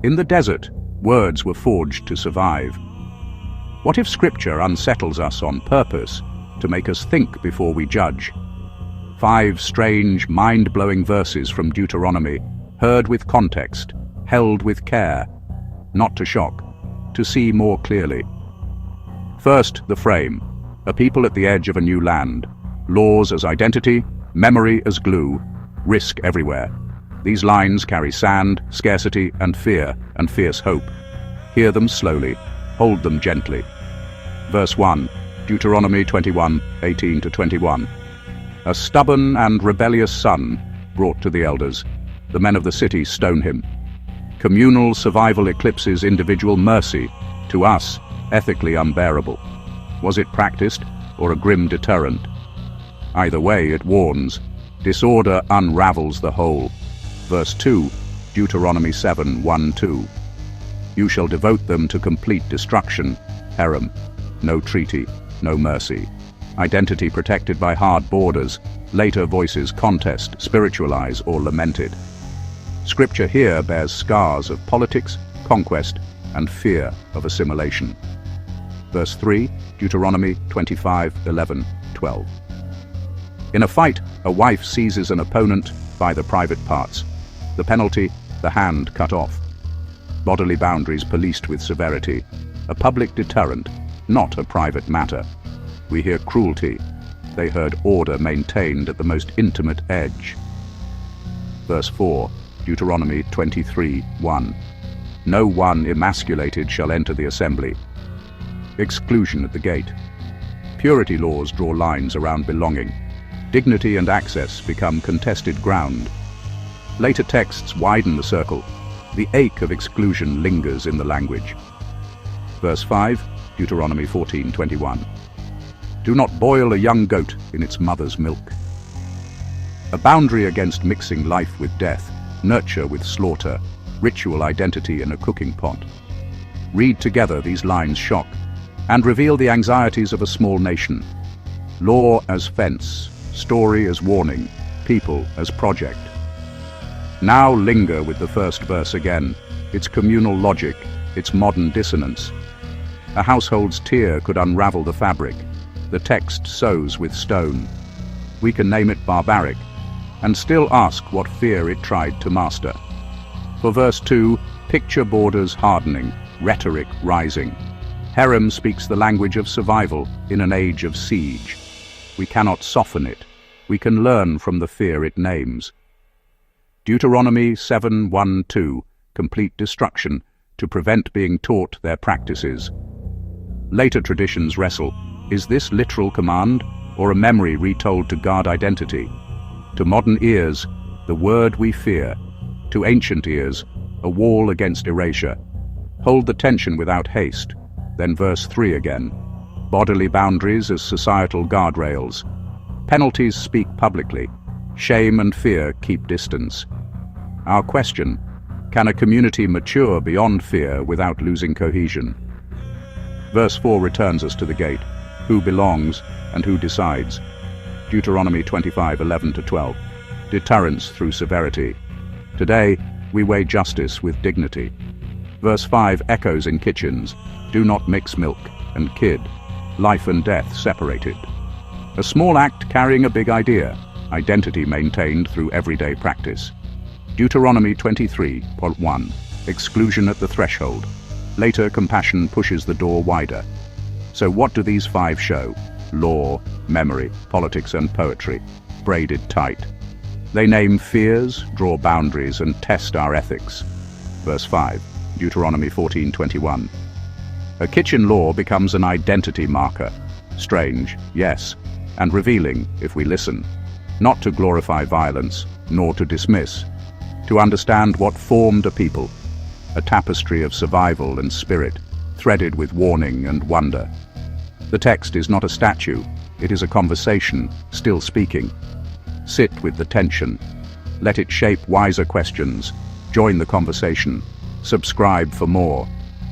In the desert, words were forged to survive. What if Scripture unsettles us on purpose, to make us think before we judge? 5 strange, mind-blowing verses from Deuteronomy, heard with context, held with care, not to shock, to see more clearly. First, the frame. A people at the edge of a new land. Laws as identity, memory as glue, risk everywhere. These lines carry sand, scarcity, and fear, and fierce hope. Hear them slowly, hold them gently. Verse 1, Deuteronomy 21:18-21. A stubborn and rebellious son brought to the elders. The men of the city stone him. Communal survival eclipses individual mercy, to us, ethically unbearable. Was it practiced, or a grim deterrent? Either way, it warns. Disorder unravels the whole. Verse 2, Deuteronomy 7:1-2. You shall devote them to complete destruction, herem. No treaty, no mercy. Identity protected by hard borders, later voices contest, spiritualize, or lamented. Scripture here bears scars of politics, conquest, and fear of assimilation. Verse 3, Deuteronomy 25:11-12. In a fight, a wife seizes an opponent by the private parts. The penalty, the hand cut off. Bodily boundaries policed with severity. A public deterrent, not a private matter. We hear cruelty. They heard order maintained at the most intimate edge. Verse 4, Deuteronomy 23:1. No one emasculated shall enter the assembly. Exclusion at the gate. Purity laws draw lines around belonging. Dignity and access become contested ground. Later texts widen the circle. The ache of exclusion lingers in the language. Verse 5, Deuteronomy 14:21. Do not boil a young goat in its mother's milk. A boundary against mixing life with death, nurture with slaughter, ritual identity in a cooking pot. Read together these lines shock, and reveal the anxieties of a small nation. Law as fence, story as warning, people as project. Now linger with the first verse again, its communal logic, its modern dissonance. A household's tear could unravel the fabric. The text sews with stone. We can name it barbaric, and still ask what fear it tried to master. For verse 2, picture borders hardening, rhetoric rising. Herem speaks the language of survival in an age of siege. We cannot soften it. We can learn from the fear it names. Deuteronomy 7:1-2, complete destruction, to prevent being taught their practices. Later traditions wrestle, is this literal command, or a memory retold to guard identity? To modern ears, the word we fear. To ancient ears, a wall against erasure. Hold the tension without haste. Then verse 3 again. Bodily boundaries as societal guardrails. Penalties speak publicly. Shame and fear keep distance. Our question, can a community mature beyond fear without losing cohesion? Verse 4 returns us to the gate. Who belongs and who decides? Deuteronomy 25:11-12. Deterrence through severity. Today, we weigh justice with dignity. Verse 5 echoes in kitchens. Do not mix milk and kid. Life and death separated. A small act carrying a big idea. Identity maintained through everyday practice. Deuteronomy 23:1. Exclusion at the threshold. Later, compassion pushes the door wider. So what do these 5 show? Law, memory, politics, and poetry, braided tight. They name fears, draw boundaries, and test our ethics. Verse 5, Deuteronomy 14:21. A kitchen law becomes an identity marker. Strange, yes, and revealing if we listen. Not to glorify violence, nor to dismiss. To understand what formed a people. A tapestry of survival and spirit, threaded with warning and wonder. The text is not a statue, it is a conversation, still speaking. Sit with the tension. Let it shape wiser questions. Join the conversation. Subscribe for more.